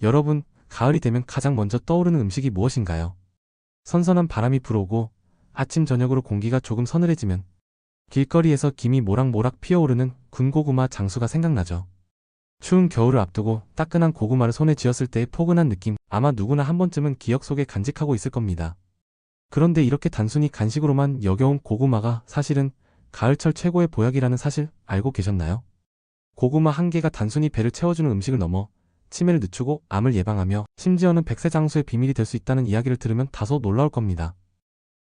여러분, 가을이 되면 가장 먼저 떠오르는 음식이 무엇인가요? 선선한 바람이 불어오고 아침 저녁으로 공기가 조금 서늘해지면 길거리에서 김이 모락모락 피어오르는 군고구마 장수가 생각나죠. 추운 겨울을 앞두고 따끈한 고구마를 손에 쥐었을 때의 포근한 느낌, 아마 누구나 한 번쯤은 기억 속에 간직하고 있을 겁니다. 그런데 이렇게 단순히 간식으로만 여겨온 고구마가 사실은 가을철 최고의 보약이라는 사실 알고 계셨나요? 고구마 한 개가 단순히 배를 채워주는 음식을 넘어 치매를 늦추고 암을 예방하며 심지어는 백세장수의 비밀이 될 수 있다는 이야기를 들으면 다소 놀라울 겁니다.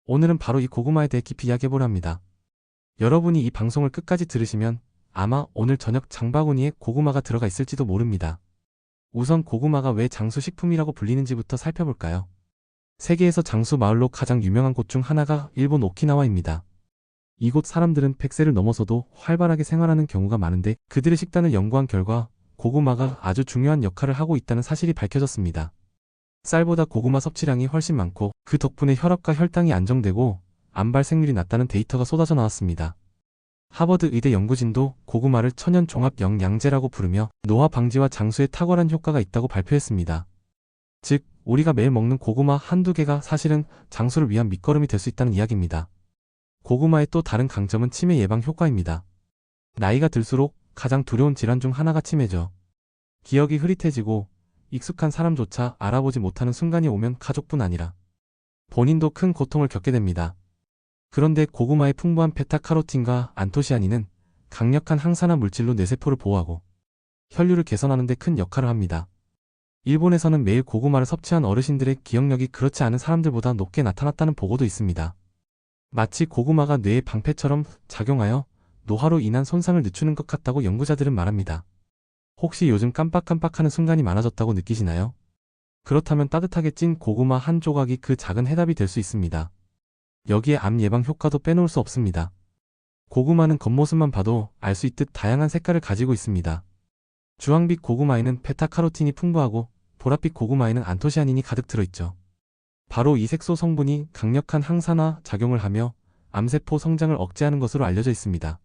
오늘은 바로 이 고구마에 대해 깊이 이야기해보려 합니다. 여러분이 이 방송을 끝까지 들으시면 아마 오늘 저녁 장바구니에 고구마가 들어가 있을지도 모릅니다. 우선 고구마가 왜 장수식품이라고 불리는지부터 살펴볼까요? 세계에서 장수 마을로 가장 유명한 곳 중 하나가 일본 오키나와입니다. 이곳 사람들은 100세를 넘어서도 활발하게 생활하는 경우가 많은데 그들의 식단을 연구한 결과 고구마가 아주 중요한 역할을 하고 있다는 사실이 밝혀졌습니다. 쌀보다 고구마 섭취량이 훨씬 많고 그 덕분에 혈압과 혈당이 안정되고 암 발생률이 낮다는 데이터가 쏟아져 나왔습니다. 하버드 의대 연구진도 고구마를 천연 종합 영양제라고 부르며 노화 방지와 장수에 탁월한 효과가 있다고 발표했습니다. 즉, 우리가 매일 먹는 고구마 한두 개가 사실은 장수를 위한 밑거름이 될 수 있다는 이야기입니다. 고구마의 또 다른 강점은 치매 예방 효과입니다. 나이가 들수록 가장 두려운 질환 중 하나가 치매죠. 기억이 흐릿해지고 익숙한 사람조차 알아보지 못하는 순간이 오면 가족뿐 아니라 본인도 큰 고통을 겪게 됩니다. 그런데 고구마의 풍부한 베타카로틴과 안토시아닌은 강력한 항산화 물질로 뇌세포를 보호하고 혈류를 개선하는 데 큰 역할을 합니다. 일본에서는 매일 고구마를 섭취한 어르신들의 기억력이 그렇지 않은 사람들보다 높게 나타났다는 보고도 있습니다. 마치 고구마가 뇌의 방패처럼 작용하여 노화로 인한 손상을 늦추는 것 같다고 연구자들은 말합니다. 혹시 요즘 깜빡깜빡하는 순간이 많아졌다고 느끼시나요? 그렇다면 따뜻하게 찐 고구마 한 조각이 그 작은 해답이 될 수 있습니다. 여기에 암 예방 효과도 빼놓을 수 없습니다. 고구마는 겉모습만 봐도 알 수 있듯 다양한 색깔을 가지고 있습니다. 주황빛 고구마에는 베타카로틴이 풍부하고 보랏빛 고구마에는 안토시아닌이 가득 들어있죠. 바로 이 색소 성분이 강력한 항산화 작용을 하며 암세포 성장을 억제하는 것으로 알려져 있습니다.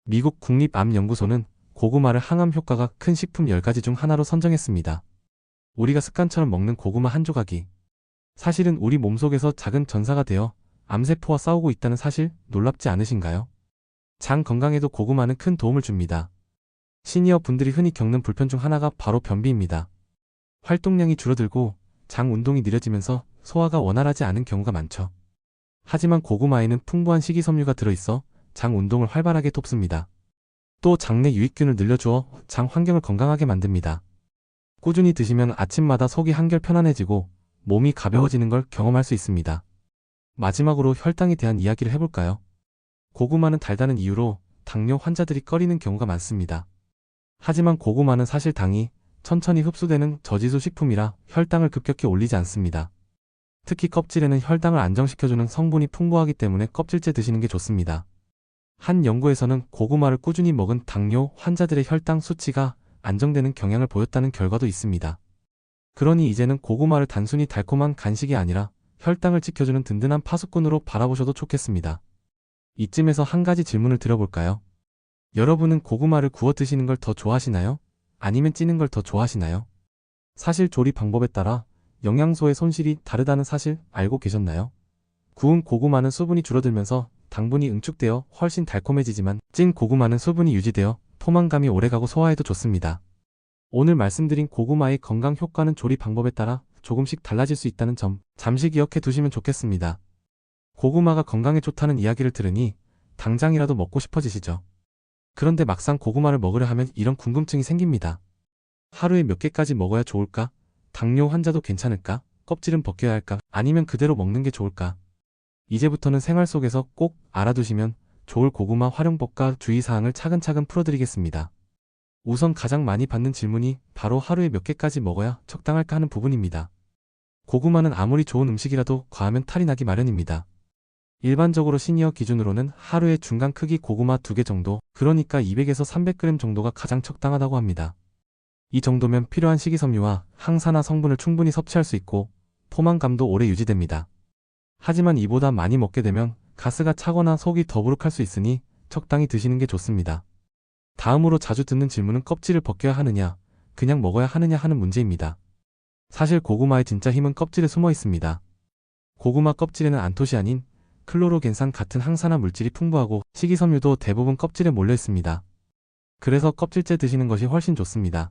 미국 국립암연구소는 고구마를 항암 효과가 큰 식품 10가지 중 하나로 선정했습니다. 우리가 습관처럼 먹는 고구마 한 조각이 사실은 우리 몸속에서 작은 전사가 되어 암세포와 싸우고 있다는 사실 놀랍지 않으신가요? 장 건강에도 고구마는 큰 도움을 줍니다. 시니어 분들이 흔히 겪는 불편 중 하나가 바로 변비입니다. 활동량이 줄어들고 장 운동이 느려지면서 소화가 원활하지 않은 경우가 많죠. 하지만 고구마에는 풍부한 식이섬유가 들어있어 장 운동을 활발하게 돕습니다. 또 장내 유익균을 늘려주어 장 환경을 건강하게 만듭니다. 꾸준히 드시면 아침마다 속이 한결 편안해지고 몸이 가벼워지는 걸 경험할 수 있습니다. 마지막으로 혈당에 대한 이야기를 해볼까요? 고구마는 달다는 이유로 당뇨 환자들이 꺼리는 경우가 많습니다. 하지만 고구마는 사실 당이 천천히 흡수되는 저지수 식품이라 혈당을 급격히 올리지 않습니다. 특히 껍질에는 혈당을 안정시켜주는 성분이 풍부하기 때문에 껍질째 드시는 게 좋습니다. 한 연구에서는 고구마를 꾸준히 먹은 당뇨 환자들의 혈당 수치가 안정되는 경향을 보였다는 결과도 있습니다. 그러니 이제는 고구마를 단순히 달콤한 간식이 아니라 혈당을 지켜주는 든든한 파수꾼으로 바라보셔도 좋겠습니다. 이쯤에서 한 가지 질문을 드려볼까요? 여러분은 고구마를 구워 드시는 걸 더 좋아하시나요? 아니면 찌는 걸 더 좋아하시나요? 사실 조리 방법에 따라 영양소의 손실이 다르다는 사실 알고 계셨나요? 구운 고구마는 수분이 줄어들면서 당분이 응축되어 훨씬 달콤해지지만 찐 고구마는 수분이 유지되어 포만감이 오래가고 소화에도 좋습니다. 오늘 말씀드린 고구마의 건강 효과는 조리 방법에 따라 조금씩 달라질 수 있다는 점 잠시 기억해 두시면 좋겠습니다. 고구마가 건강에 좋다는 이야기를 들으니 당장이라도 먹고 싶어지시죠? 그런데 막상 고구마를 먹으려 하면 이런 궁금증이 생깁니다. 하루에 몇 개까지 먹어야 좋을까? 당뇨 환자도 괜찮을까? 껍질은 벗겨야 할까? 아니면 그대로 먹는 게 좋을까? 이제부터는 생활 속에서 꼭 알아두시면 좋을 고구마 활용법과 주의사항을 차근차근 풀어드리겠습니다. 우선 가장 많이 받는 질문이 바로 하루에 몇 개까지 먹어야 적당할까 하는 부분입니다. 고구마는 아무리 좋은 음식이라도 과하면 탈이 나기 마련입니다. 일반적으로 시니어 기준으로는 하루에 중간 크기 고구마 2개 정도, 그러니까 200에서 300g 정도가 가장 적당하다고 합니다. 이 정도면 필요한 식이섬유와 항산화 성분을 충분히 섭취할 수 있고 포만감도 오래 유지됩니다. 하지만 이보다 많이 먹게 되면 가스가 차거나 속이 더부룩할 수 있으니 적당히 드시는 게 좋습니다. 다음으로 자주 듣는 질문은 껍질을 벗겨야 하느냐, 그냥 먹어야 하느냐 하는 문제입니다. 사실 고구마의 진짜 힘은 껍질에 숨어 있습니다. 고구마 껍질에는 안토시아닌, 클로로겐산 같은 항산화 물질이 풍부하고 식이섬유도 대부분 껍질에 몰려 있습니다. 그래서 껍질째 드시는 것이 훨씬 좋습니다.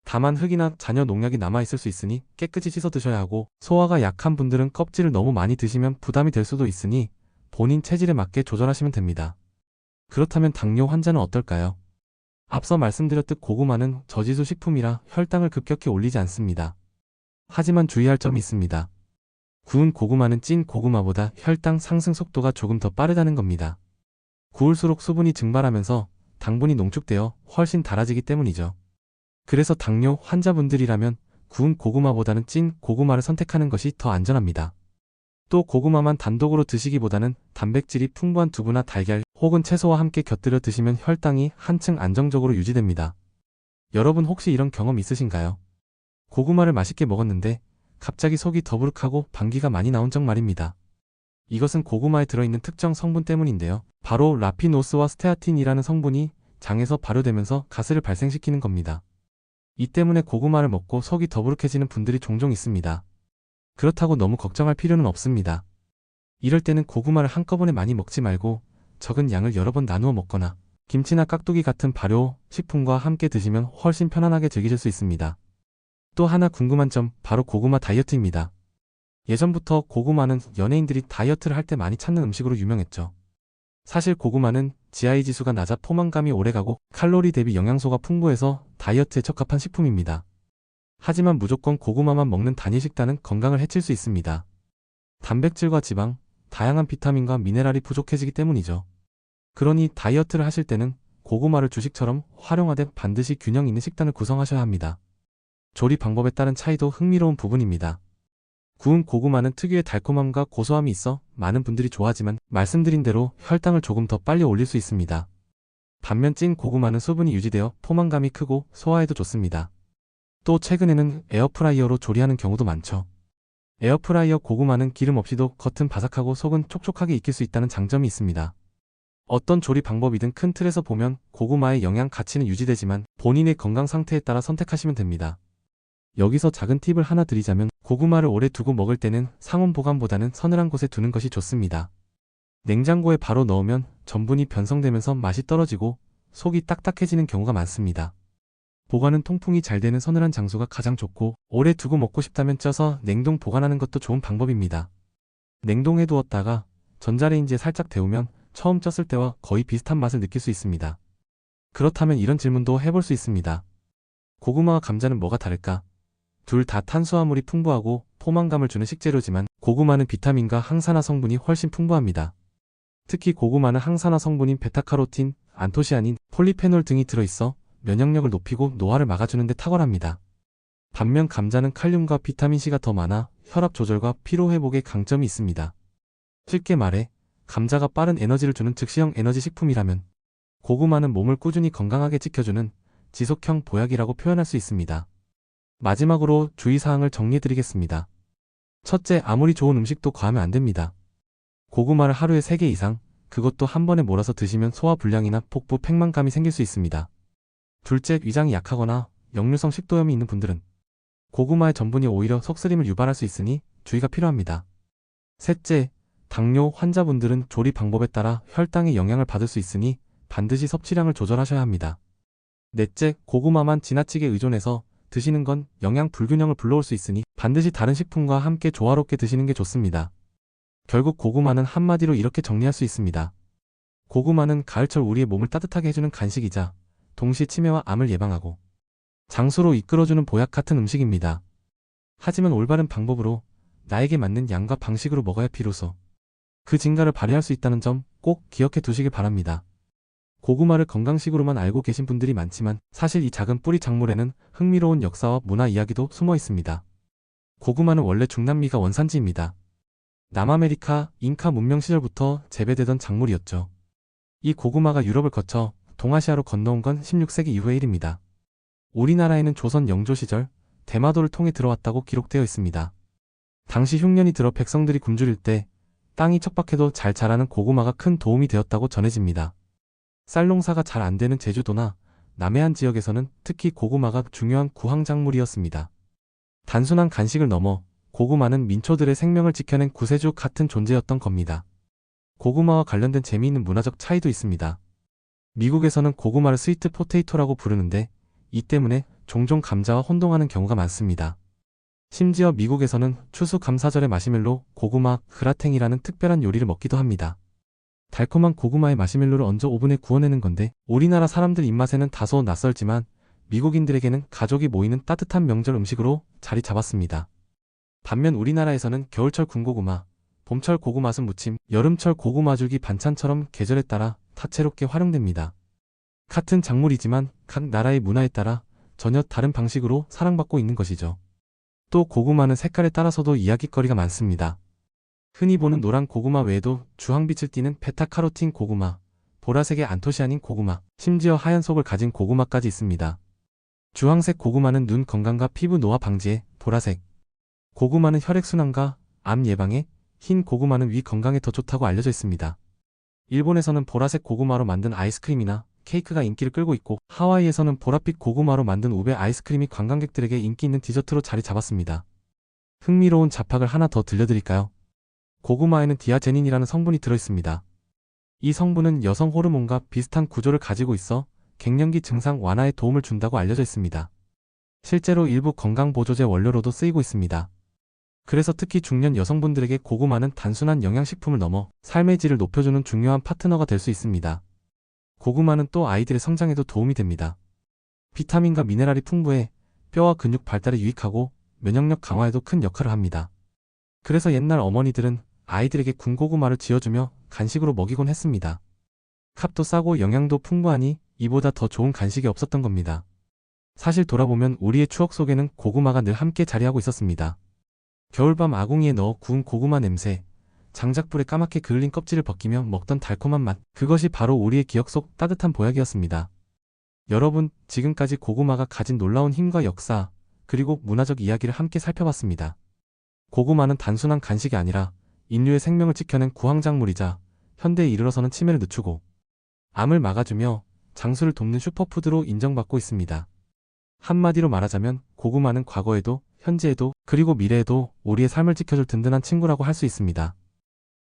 다만 흙이나 잔여 농약이 남아있을 수 있으니 깨끗이 씻어 드셔야 하고, 소화가 약한 분들은 껍질을 너무 많이 드시면 부담이 될 수도 있으니 본인 체질에 맞게 조절하시면 됩니다. 그렇다면 당뇨 환자는 어떨까요? 앞서 말씀드렸듯 고구마는 저지수 식품이라 혈당을 급격히 올리지 않습니다. 하지만 주의할 점이 있습니다. 구운 고구마는 찐 고구마보다 혈당 상승 속도가 조금 더 빠르다는 겁니다. 구울수록 수분이 증발하면서 당분이 농축되어 훨씬 달아지기 때문이죠. 그래서 당뇨 환자분들이라면 구운 고구마보다는 찐 고구마를 선택하는 것이 더 안전합니다. 또 고구마만 단독으로 드시기보다는 단백질이 풍부한 두부나 달걀 혹은 채소와 함께 곁들여 드시면 혈당이 한층 안정적으로 유지됩니다. 여러분 혹시 이런 경험 있으신가요? 고구마를 맛있게 먹었는데 갑자기 속이 더부룩하고 방귀가 많이 나온 적 말입니다. 이것은 고구마에 들어있는 특정 성분 때문인데요. 바로 라피노스와 스테아틴이라는 성분이 장에서 발효되면서 가스를 발생시키는 겁니다. 이 때문에 고구마를 먹고 속이 더부룩해지는 분들이 종종 있습니다. 그렇다고 너무 걱정할 필요는 없습니다. 이럴 때는 고구마를 한꺼번에 많이 먹지 말고 적은 양을 여러 번 나누어 먹거나 김치나 깍두기 같은 발효 식품과 함께 드시면 훨씬 편안하게 즐기실 수 있습니다. 또 하나 궁금한 점, 바로 고구마 다이어트입니다. 예전부터 고구마는 연예인들이 다이어트를 할 때 많이 찾는 음식으로 유명했죠. 사실 고구마는 GI 지수가 낮아 포만감이 오래가고 칼로리 대비 영양소가 풍부해서 다이어트에 적합한 식품입니다. 하지만 무조건 고구마만 먹는 단일 식단은 건강을 해칠 수 있습니다. 단백질과 지방, 다양한 비타민과 미네랄이 부족해지기 때문이죠. 그러니 다이어트를 하실 때는 고구마를 주식처럼 활용하되 반드시 균형 있는 식단을 구성하셔야 합니다. 조리 방법에 따른 차이도 흥미로운 부분입니다. 구운 고구마는 특유의 달콤함과 고소함이 있어 많은 분들이 좋아하지만 말씀드린 대로 혈당을 조금 더 빨리 올릴 수 있습니다. 반면 찐 고구마는 수분이 유지되어 포만감이 크고 소화에도 좋습니다. 또 최근에는 에어프라이어로 조리하는 경우도 많죠. 에어프라이어 고구마는 기름 없이도 겉은 바삭하고 속은 촉촉하게 익힐 수 있다는 장점이 있습니다. 어떤 조리 방법이든 큰 틀에서 보면 고구마의 영양 가치는 유지되지만 본인의 건강 상태에 따라 선택하시면 됩니다. 여기서 작은 팁을 하나 드리자면 고구마를 오래 두고 먹을 때는 상온 보관보다는 서늘한 곳에 두는 것이 좋습니다. 냉장고에 바로 넣으면 전분이 변성되면서 맛이 떨어지고 속이 딱딱해지는 경우가 많습니다. 보관은 통풍이 잘 되는 서늘한 장소가 가장 좋고, 오래 두고 먹고 싶다면 쪄서 냉동 보관하는 것도 좋은 방법입니다. 냉동해 두었다가 전자레인지에 살짝 데우면 처음 쪘을 때와 거의 비슷한 맛을 느낄 수 있습니다. 그렇다면 이런 질문도 해볼 수 있습니다. 고구마와 감자는 뭐가 다를까? 둘 다 탄수화물이 풍부하고 포만감을 주는 식재료지만 고구마는 비타민과 항산화 성분이 훨씬 풍부합니다. 특히 고구마는 항산화 성분인 베타카로틴, 안토시아닌, 폴리페놀 등이 들어있어 면역력을 높이고 노화를 막아주는 데 탁월합니다. 반면 감자는 칼륨과 비타민C가 더 많아 혈압 조절과 피로 회복에 강점이 있습니다. 쉽게 말해 감자가 빠른 에너지를 주는 즉시형 에너지 식품이라면 고구마는 몸을 꾸준히 건강하게 지켜주는 지속형 보약이라고 표현할 수 있습니다. 마지막으로 주의사항을 정리해드리겠습니다. 첫째, 아무리 좋은 음식도 과하면 안 됩니다. 고구마를 하루에 3개 이상, 그것도 한 번에 몰아서 드시면 소화불량이나 복부 팽만감이 생길 수 있습니다. 둘째, 위장이 약하거나 역류성 식도염이 있는 분들은 고구마의 전분이 오히려 속쓰림을 유발할 수 있으니 주의가 필요합니다. 셋째, 당뇨 환자분들은 조리 방법에 따라 혈당에 영향을 받을 수 있으니 반드시 섭취량을 조절하셔야 합니다. 넷째, 고구마만 지나치게 의존해서 드시는 건 영양 불균형을 불러올 수 있으니 반드시 다른 식품과 함께 조화롭게 드시는 게 좋습니다. 결국 고구마는 한마디로 이렇게 정리할 수 있습니다. 고구마는 가을철 우리의 몸을 따뜻하게 해주는 간식이자 동시에 치매와 암을 예방하고 장수로 이끌어주는 보약 같은 음식입니다. 하지만 올바른 방법으로 나에게 맞는 양과 방식으로 먹어야 비로소 그 진가를 발휘할 수 있다는 점 꼭 기억해 두시길 바랍니다. 고구마를 건강식으로만 알고 계신 분들이 많지만 사실 이 작은 뿌리 작물에는 흥미로운 역사와 문화 이야기도 숨어 있습니다. 고구마는 원래 중남미가 원산지입니다. 남아메리카 잉카 문명 시절부터 재배되던 작물이었죠. 이 고구마가 유럽을 거쳐 동아시아로 건너온 건 16세기 이후의 일입니다. 우리나라에는 조선 영조 시절 대마도를 통해 들어왔다고 기록되어 있습니다. 당시 흉년이 들어 백성들이 굶주릴 때 땅이 척박해도 잘 자라는 고구마가 큰 도움이 되었다고 전해집니다. 쌀 농사가 잘 안되는 제주도나 남해안 지역에서는 특히 고구마가 중요한 구황작물이었습니다. 단순한 간식을 넘어 고구마는 민초들의 생명을 지켜낸 구세주 같은 존재였던 겁니다. 고구마와 관련된 재미있는 문화적 차이도 있습니다. 미국에서는 고구마를 스위트 포테이토라고 부르는데 이 때문에 종종 감자와 혼동하는 경우가 많습니다. 심지어 미국에서는 추수감사절의 마시멜로 고구마 그라탱이라는 특별한 요리를 먹기도 합니다. 달콤한 고구마의 마시멜로를 얹어 오븐에 구워내는 건데 우리나라 사람들 입맛에는 다소 낯설지만 미국인들에게는 가족이 모이는 따뜻한 명절 음식으로 자리 잡았습니다. 반면 우리나라에서는 겨울철 군고구마, 봄철 고구마순 무침, 여름철 고구마 줄기 반찬처럼 계절에 따라 다채롭게 활용됩니다. 같은 작물이지만 각 나라의 문화에 따라 전혀 다른 방식으로 사랑받고 있는 것이죠. 또 고구마는 색깔에 따라서도 이야깃거리가 많습니다. 흔히 보는 노란 고구마 외에도 주황빛을 띠는 베타카로틴 고구마, 보라색의 안토시아닌 고구마, 심지어 하얀 속을 가진 고구마까지 있습니다. 주황색 고구마는 눈 건강과 피부 노화 방지에, 보라색 고구마는 혈액순환과 암 예방에, 흰 고구마는 위 건강에 더 좋다고 알려져 있습니다. 일본에서는 보라색 고구마로 만든 아이스크림이나 케이크가 인기를 끌고 있고 하와이에서는 보랏빛 고구마로 만든 우베 아이스크림이 관광객들에게 인기 있는 디저트로 자리 잡았습니다. 흥미로운 잡학을 하나 더 들려드릴까요? 고구마에는 디아제닌이라는 성분이 들어있습니다. 이 성분은 여성 호르몬과 비슷한 구조를 가지고 있어 갱년기 증상 완화에 도움을 준다고 알려져 있습니다. 실제로 일부 건강보조제 원료로도 쓰이고 있습니다. 그래서 특히 중년 여성분들에게 고구마는 단순한 영양식품을 넘어 삶의 질을 높여주는 중요한 파트너가 될 수 있습니다. 고구마는 또 아이들의 성장에도 도움이 됩니다. 비타민과 미네랄이 풍부해 뼈와 근육 발달에 유익하고 면역력 강화에도 큰 역할을 합니다. 그래서 옛날 어머니들은 아이들에게 군고구마를 쥐어주며 간식으로 먹이곤 했습니다. 값도 싸고 영양도 풍부하니 이보다 더 좋은 간식이 없었던 겁니다. 사실 돌아보면 우리의 추억 속에는 고구마가 늘 함께 자리하고 있었습니다. 겨울밤 아궁이에 넣어 구운 고구마 냄새, 장작불에 까맣게 그을린 껍질을 벗기며 먹던 달콤한 맛, 그것이 바로 우리의 기억 속 따뜻한 보약이었습니다. 여러분, 지금까지 고구마가 가진 놀라운 힘과 역사, 그리고 문화적 이야기를 함께 살펴봤습니다. 고구마는 단순한 간식이 아니라 인류의 생명을 지켜낸 구황작물이자 현대에 이르러서는 치매를 늦추고 암을 막아주며 장수를 돕는 슈퍼푸드로 인정받고 있습니다. 한마디로 말하자면 고구마는 과거에도, 현재에도, 그리고 미래에도 우리의 삶을 지켜줄 든든한 친구라고 할 수 있습니다.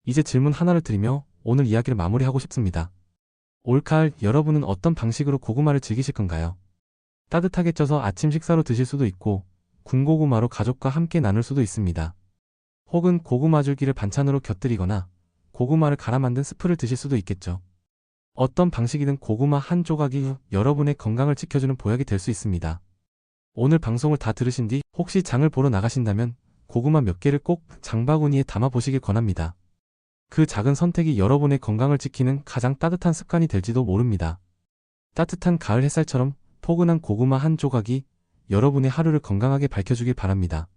이제 질문 하나를 드리며 오늘 이야기를 마무리하고 싶습니다. 올가을 여러분은 어떤 방식으로 고구마를 즐기실 건가요? 따뜻하게 쪄서 아침 식사로 드실 수도 있고 군고구마로 가족과 함께 나눌 수도 있습니다. 혹은 고구마 줄기를 반찬으로 곁들이거나 고구마를 갈아 만든 스프를 드실 수도 있겠죠. 어떤 방식이든 고구마 한 조각이 여러분의 건강을 지켜주는 보약이 될 수 있습니다. 오늘 방송을 다 들으신 뒤 혹시 장을 보러 나가신다면 고구마 몇 개를 꼭 장바구니에 담아 보시길 권합니다. 그 작은 선택이 여러분의 건강을 지키는 가장 따뜻한 습관이 될지도 모릅니다. 따뜻한 가을 햇살처럼 포근한 고구마 한 조각이 여러분의 하루를 건강하게 밝혀주길 바랍니다.